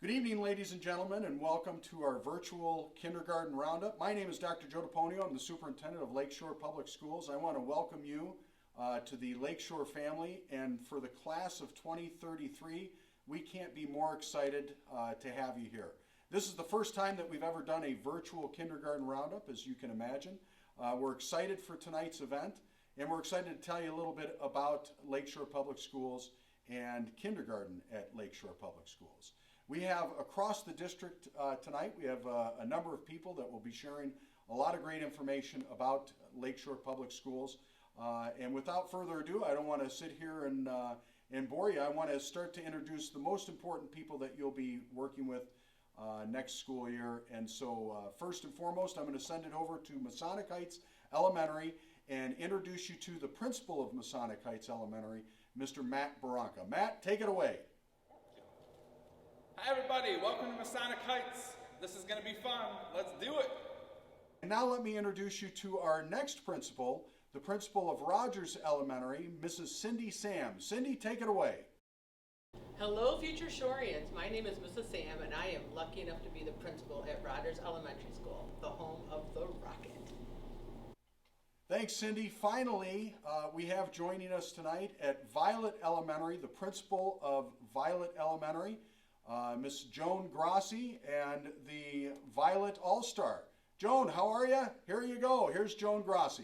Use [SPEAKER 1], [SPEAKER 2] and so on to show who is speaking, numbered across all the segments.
[SPEAKER 1] Good evening, ladies and gentlemen, and welcome to our virtual kindergarten roundup. My name is Dr. Joe DePonio. I'm the superintendent of Lakeshore Public Schools. I want to welcome you to the Lakeshore family, and for the class of 2033, we can't be more excited to have you here. This is the first time that we've ever done a virtual kindergarten roundup, as you can imagine. We're excited for tonight's event, and we're excited to tell you a little bit about Lakeshore Public Schools and kindergarten at Lakeshore Public Schools. We have across the district tonight, we have a number of people that will be sharing a lot of great information about Lakeshore Public Schools. And without further ado, I don't want to sit here and bore you. I want to start to introduce the most important people that you'll be working with next school year. And so first and foremost, I'm going to send it over to Masonic Heights Elementary and introduce you to the principal of Masonic Heights Elementary, Mr. Matt Baranka. Matt, take it away.
[SPEAKER 2] Hi everybody, welcome to Masonic Heights. This is going to be fun. Let's do it.
[SPEAKER 1] And now let me introduce you to our next principal, the principal of Rogers Elementary, Mrs. Cindy Sam. Cindy, take it away.
[SPEAKER 3] Hello, future Shoreans. My name is Mrs. Sam, and I am lucky enough to be the principal at Rogers Elementary School, the home of the Rocket.
[SPEAKER 1] Thanks, Cindy. Finally, we have joining us tonight at Violet Elementary, the principal of Violet Elementary, Miss Joan Grossi, and the Violet All-Star. Joan, how are you? Here you go. Here's Joan Grossi.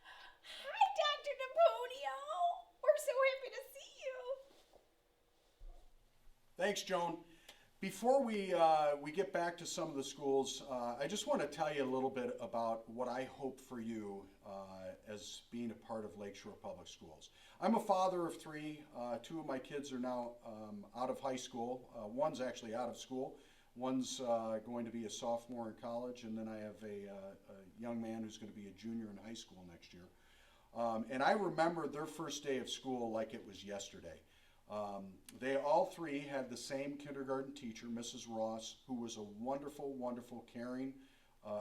[SPEAKER 4] Hi, Dr. Napoleon. We're so happy to see you.
[SPEAKER 1] Thanks, Joan. Before we get back to some of the schools, I just want to tell you a little bit about what I hope for you as being a part of Lakeshore Public Schools. I'm a father of three. Two of my kids are now out of high school. One's actually out of school. One's going to be a sophomore in college, and then I have a young man who's going to be a junior in high school next year. And I remember their first day of school like it was yesterday. They all three had the same kindergarten teacher, Mrs. Ross, who was a wonderful, wonderful, caring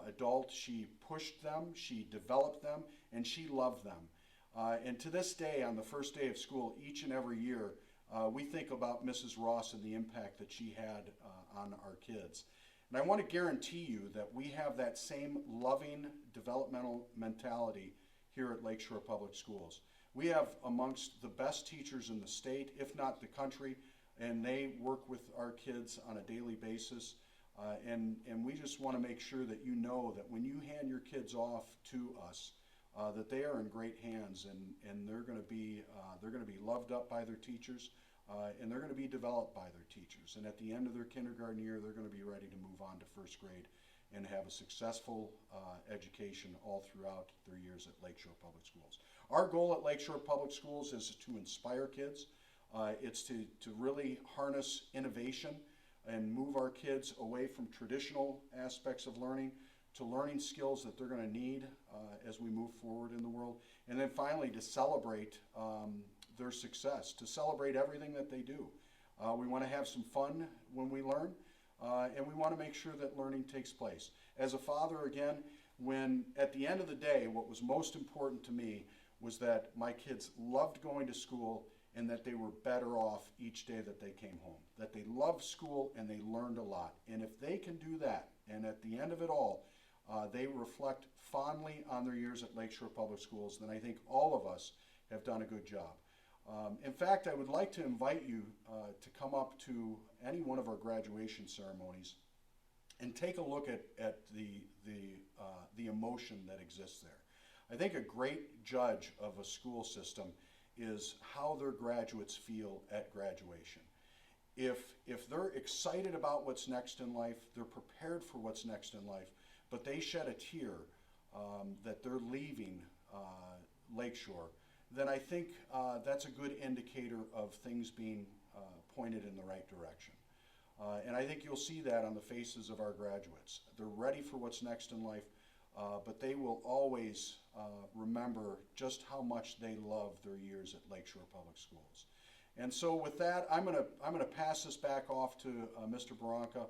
[SPEAKER 1] adult. She pushed them, she developed them, and she loved them. And to this day, on the first day of school, each and every year, we think about Mrs. Ross and the impact that she had on our kids. And I want to guarantee you that we have that same loving, developmental mentality here at Lakeshore Public Schools. We have amongst the best teachers in the state, if not the country, and they work with our kids on a daily basis. And we just want to make sure that you know that when you hand your kids off to us, that they are in great hands, and they're going to be loved up by their teachers, and they're going to be developed by their teachers. And at the end of their kindergarten year, they're going to be ready to move on to first grade and have a successful education all throughout their years at Lakeshore Public Schools. Our goal at Lakeshore Public Schools is to inspire kids. It's to really harness innovation and move our kids away from traditional aspects of learning to learning skills that they're going to need as we move forward in the world. And then finally, to celebrate their success, to celebrate everything that they do. We want to have some fun when we learn, and we want to make sure that learning takes place. As a father, again, when at the end of the day, what was most important to me was that my kids loved going to school and that they were better off each day that they came home, that they loved school and they learned a lot. And if they can do that, and at the end of it all, they reflect fondly on their years at Lakeshore Public Schools, then I think all of us have done a good job. In fact, I would like to invite you to come up to any one of our graduation ceremonies and take a look at the emotion that exists there. I think a great judge of a school system is how their graduates feel at graduation. If they're excited about what's next in life, they're prepared for what's next in life, but they shed a tear that they're leaving Lakeshore, then I think that's a good indicator of things being pointed in the right direction. And I think you'll see that on the faces of our graduates. They're ready for what's next in life, but they will always remember just how much they love their years at Lakeshore Public Schools. And so with that, I'm gonna pass this back off to Mr. Baranka.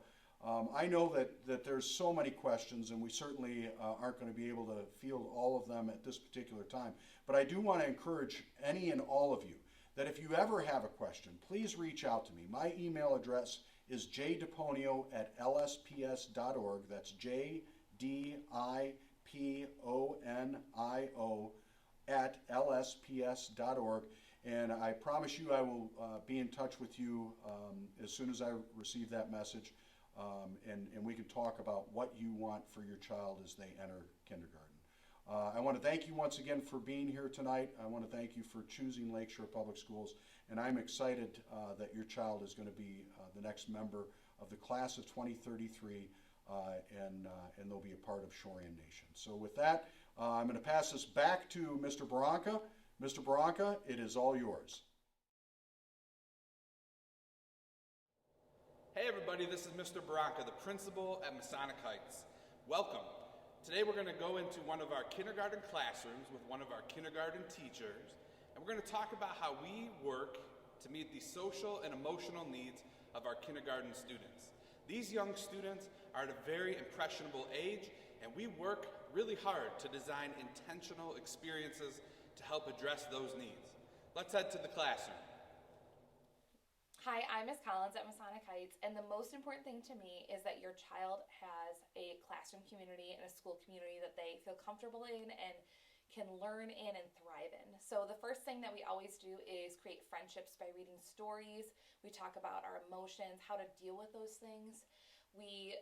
[SPEAKER 1] I know that there's so many questions, and we certainly aren't going to be able to field all of them at this particular time. But I do want to encourage any and all of you that if you ever have a question, please reach out to me. My email address is jdiponio@lsps.org. That's JDIPONIO @lsps.org. And I promise you I will be in touch with you as soon as I receive that message, and we can talk about what you want for your child as they enter kindergarten. I want to thank you once again for being here tonight. I want to thank you for choosing Lakeshore Public Schools, and I'm excited that your child is going to be the next member of the class of 2033, and they'll be a part of Shorean Nation. So with that, I'm going to pass this back to Mr. Baranka. Mr. Baranka, it is all yours.
[SPEAKER 2] Hey everybody, this is Mr. Baranka, the principal at Masonic Heights. Welcome. Today we're going to go into one of our kindergarten classrooms with one of our kindergarten teachers, and we're going to talk about how we work to meet the social and emotional needs of our kindergarten students. These young students are at a very impressionable age, and we work really hard to design intentional experiences to help address those needs. Let's head to the classroom.
[SPEAKER 5] Hi, I'm Ms. Collins at Masonic Heights, and the most important thing to me is that your child has a classroom community and a school community that they feel comfortable in and can learn in and thrive in. So the first thing that we always do is create friendships by reading stories. We talk about our emotions, how to deal with those things. We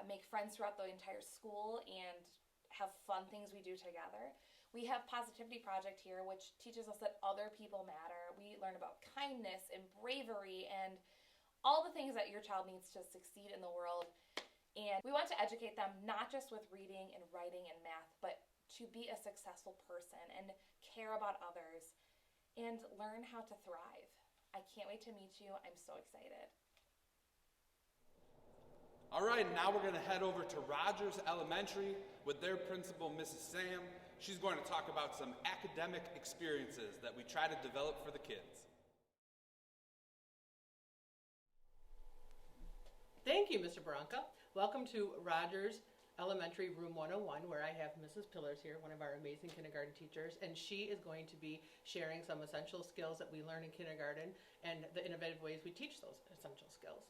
[SPEAKER 5] make friends throughout the entire school and have fun things we do together. We have Positivity Project here, which teaches us that other people matter. We learn about kindness and bravery and all the things that your child needs to succeed in the world. And we want to educate them not just with reading and writing and math, but to be a successful person and care about others and learn how to thrive. I can't wait to meet you. I'm so excited.
[SPEAKER 2] All right, now we're going to head over to Rogers Elementary with their principal, Mrs. Sam. She's going to talk about some academic experiences that we try to develop for the kids.
[SPEAKER 3] Thank you, Mr. Baranka. Welcome to Rogers Elementary Room 101, where I have Mrs. Pillars here, one of our amazing kindergarten teachers, and she is going to be sharing some essential skills that we learn in kindergarten and the innovative ways we teach those essential skills.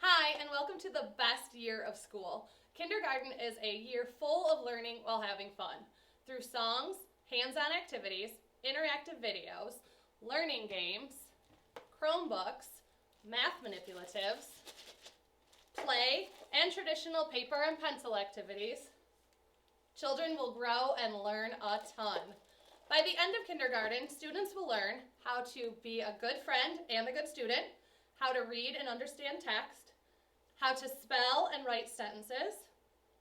[SPEAKER 6] Hi, and welcome to the best year of school. Kindergarten is a year full of learning while having fun. Through songs, hands-on activities, interactive videos, learning games, Chromebooks, math manipulatives, play, and traditional paper and pencil activities, children will grow and learn a ton. By the end of kindergarten, students will learn how to be a good friend and a good student, how to read and understand text, how to spell and write sentences,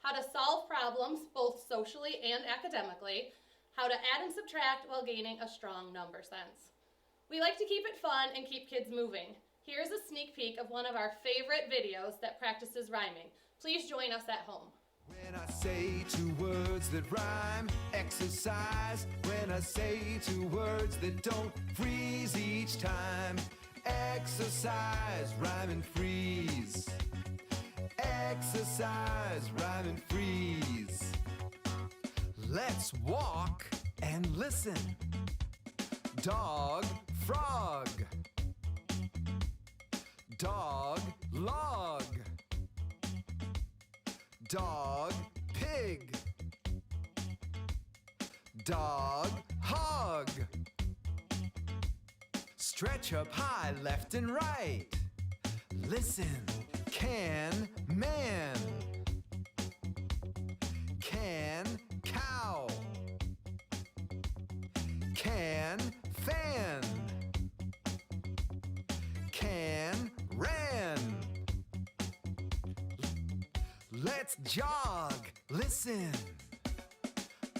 [SPEAKER 6] how to solve problems both socially and academically, how to add and subtract while gaining a strong number sense. We like to keep it fun and keep kids moving. Here's a sneak peek of one of our favorite videos that practices rhyming. Please join us at home.
[SPEAKER 7] When I say two words that rhyme, exercise. When I say two words that don't freeze each time, exercise, rhyme and freeze. Exercise, rhyme and freeze. Let's walk and listen. Dog, frog. Dog, log. Dog, pig. Dog, hog. Stretch up high, left and right. Listen, can, man. Can, cow. Can, fan. Can, ran. Let's jog, listen.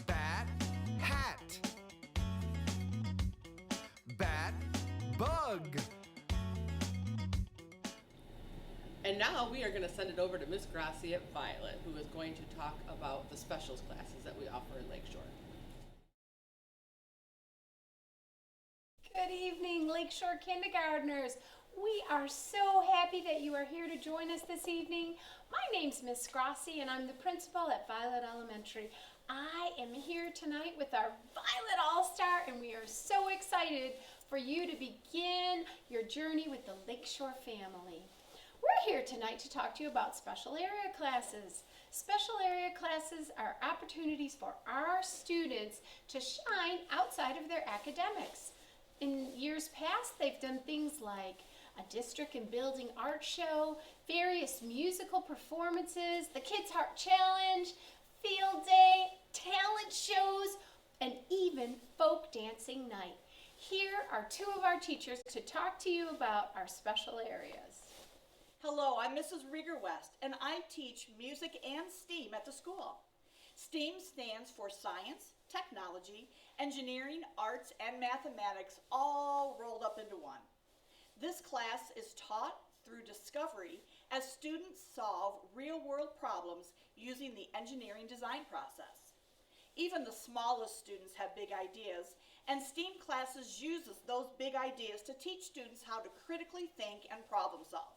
[SPEAKER 7] Bat, hat. Bat, bug.
[SPEAKER 3] And now we are going to send it over to Miss Gracia Violet, who is going to talk about the specials classes that we offer in Lakeshore.
[SPEAKER 4] Good evening, Lakeshore kindergartners. We are so happy that you are here to join us this evening. My name's Miss Grossi, and I'm the principal at Violet Elementary. I am here tonight with our Violet All-Star, and we are so excited for you to begin your journey with the Lakeshore family. We're here tonight to talk to you about special area classes. Special area classes are opportunities for our students to shine outside of their academics. In years past, they've done things like a district and building art show, various musical performances, the Kids Heart Challenge, field day, talent shows, and even folk dancing night. Here are two of our teachers to talk to you about our special areas.
[SPEAKER 8] Hello, I'm Mrs. Rieger West, and I teach music and STEAM at the school. STEAM stands for science, technology, engineering, arts, and mathematics, all rolled up into one. This class is taught through discovery as students solve real-world problems using the engineering design process. Even the smallest students have big ideas, and STEAM classes uses those big ideas to teach students how to critically think and problem solve.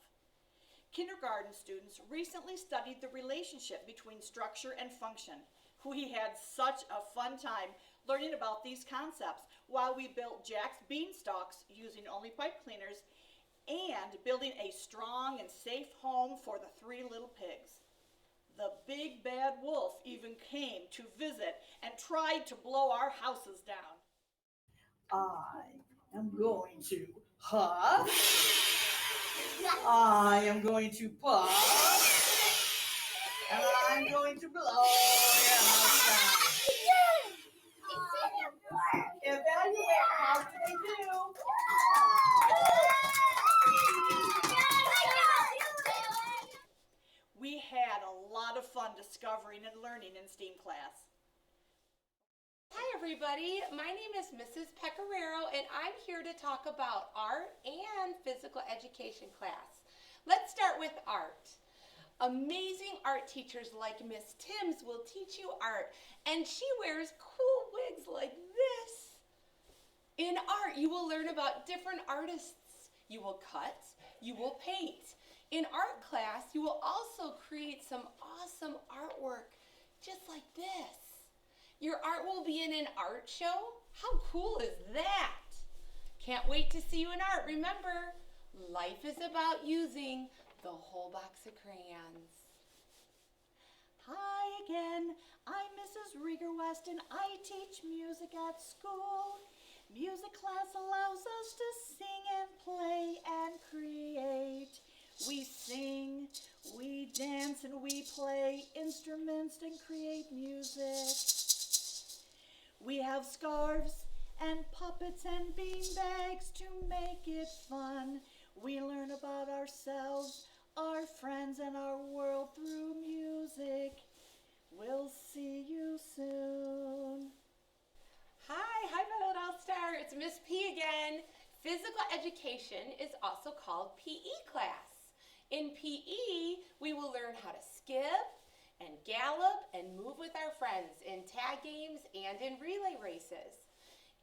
[SPEAKER 8] Kindergarten students recently studied the relationship between structure and function. We had such a fun time learning about these concepts while we built Jack's beanstalks using only pipe cleaners and building a strong and safe home for the 3 little pigs. The big bad wolf even came to visit and tried to blow our houses down.
[SPEAKER 9] I am going to huff. I am going to puff. And I'm going to blow your house down. Evaluate, how did we do?
[SPEAKER 8] We had a lot of fun discovering and learning in STEAM class.
[SPEAKER 3] Hi everybody, my name is Mrs. Pecoraro and I'm here to talk about art and physical education class. Let's start with art. Amazing art teachers like Miss Timms will teach you art, and she wears cool wigs like this. In art, you will learn about different artists. You will cut, you will paint. In art class, you will also create some awesome artwork just like this. Your art will be in an art show? How cool is that? Can't wait to see you in art. Remember, life is about using the whole box of crayons.
[SPEAKER 8] Hi again, I'm Mrs. Rieger West and I teach music at school. Music class allows us to sing and play and create. We sing, we dance, and we play instruments and create music. We have scarves and puppets and beanbags to make it fun. We learn about ourselves, our friends, and our world through music. We'll see you soon.
[SPEAKER 3] Hi Violet All-Star, it's Miss P again. Physical education is also called PE class. In PE, we will learn how to skip and gallop and move with our friends in tag games and in relay races.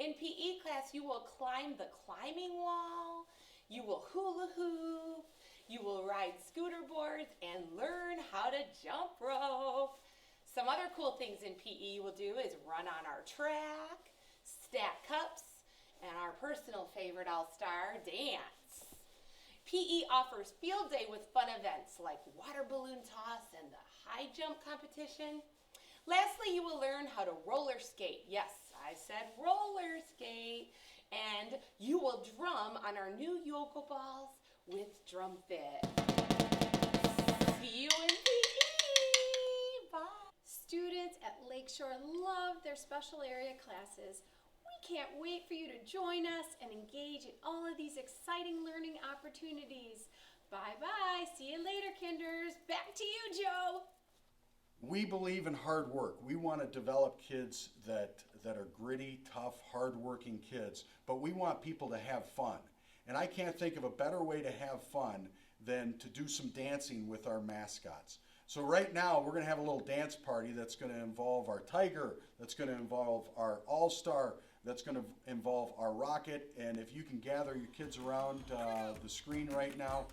[SPEAKER 3] In PE class, you will climb the climbing wall, you will hula hoop, you will ride scooter boards and learn how to jump rope. Some other cool things in PE you will do is run on our track, stack cups, and our personal favorite all-star, dance. PE offers field day with fun events like water balloon toss and the high jump competition. Lastly, you will learn how to roller skate. Yes, I said roller skate. And you will drum on our new yoga balls with drum fit. See you in PE. Bye.
[SPEAKER 4] Students at Lakeshore love their special area classes. We can't wait for you to join us and engage in all of these exciting learning opportunities. Bye-bye. See you later, Kinders. Back to you, Joe.
[SPEAKER 1] We believe in hard work. We want to develop kids that are gritty, tough, hard-working kids, but we want people to have fun. And I can't think of a better way to have fun than to do some dancing with our mascots. So right now, we're going to have a little dance party that's going to involve our tiger, that's going to involve our all-star, that's going to involve our rocket. And if you can gather your kids around the screen right now,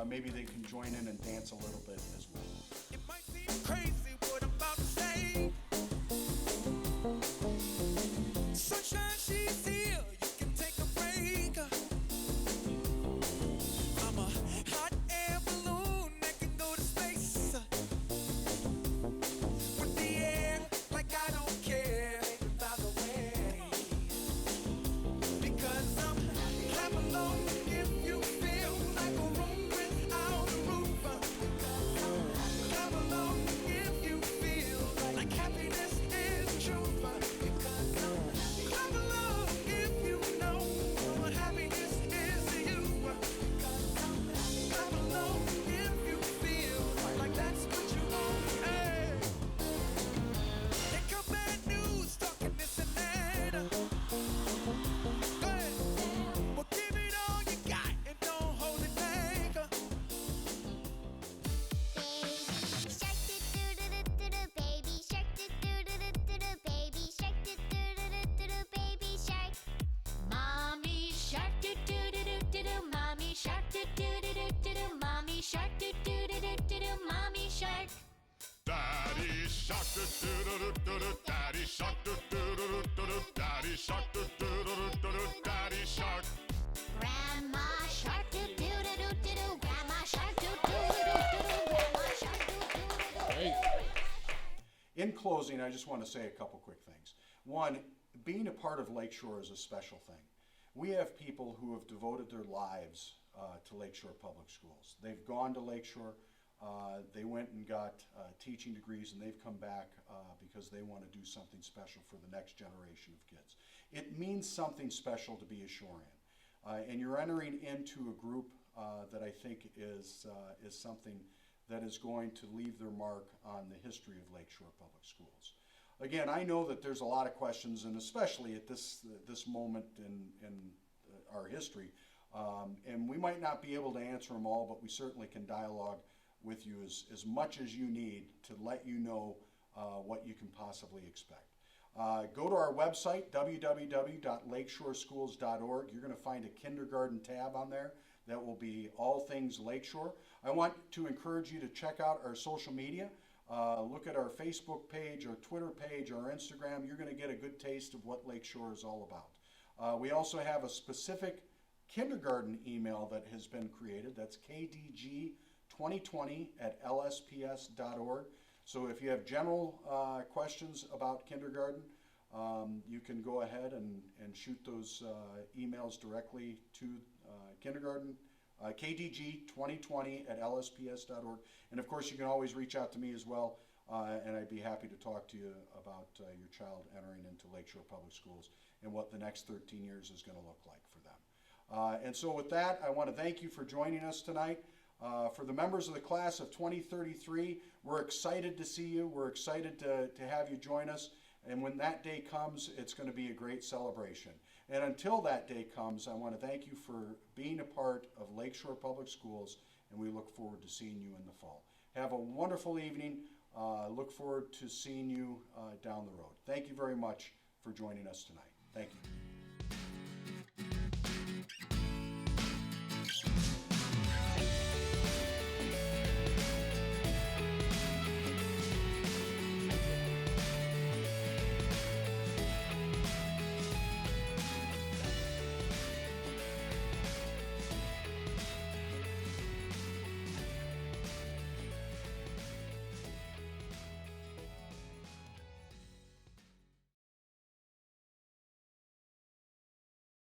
[SPEAKER 1] maybe they can join in and dance a little bit as well.
[SPEAKER 7] It might seem crazy what I'm about to say. Sunshine, she's here. You can take a break.
[SPEAKER 10] do do do do do, Daddy Shark, do do do do do, Daddy Shark, do do do do do, Daddy Shark.
[SPEAKER 11] Grandma Shark, do do do do do do. Grandma Shark, do do do do do. Grandma Shark, do do do do.
[SPEAKER 1] Great. In closing, I just want to say a couple quick things. One, being a part of Lakeshore is a special thing. We have people who have devoted their lives to Lakeshore Public Schools. They've gone to Lakeshore, they went and got teaching degrees, and they've come back because they want to do something special for the next generation of kids. It means something special to be a Shorean. And you're entering into a group that I think is something that is going to leave their mark on the history of Lakeshore Public Schools. Again, I know that there's a lot of questions, and especially at this moment in our history, and we might not be able to answer them all, but we certainly can dialogue with you as much as you need to let you know what you can possibly expect. Go to our website, www.lakeshoreschools.org. You're going to find a kindergarten tab on there that will be all things Lakeshore. I want to encourage you to check out our social media. Look at our Facebook page, our Twitter page, our Instagram. You're going to get a good taste of what Lakeshore is all about. We also have a specific kindergarten email that has been created. That's kdg2020@lsps.org. So if you have general questions about kindergarten, you can go ahead and shoot those emails directly to kindergarten, kdg2020@lsps.org. And of course, you can always reach out to me as well, and I'd be happy to talk to you about your child entering into Lakeshore Public Schools and what the next 13 years is going to look like for them. And so with that, I want to thank you for joining us tonight. For the members of the class of 2033, we're excited to see you. We're excited to have you join us. And when that day comes, it's going to be a great celebration. And until that day comes, I want to thank you for being a part of Lakeshore Public Schools, and we look forward to seeing you in the fall. Have a wonderful evening. Look forward to seeing you down the road. Thank you very much for joining us tonight. Thank you.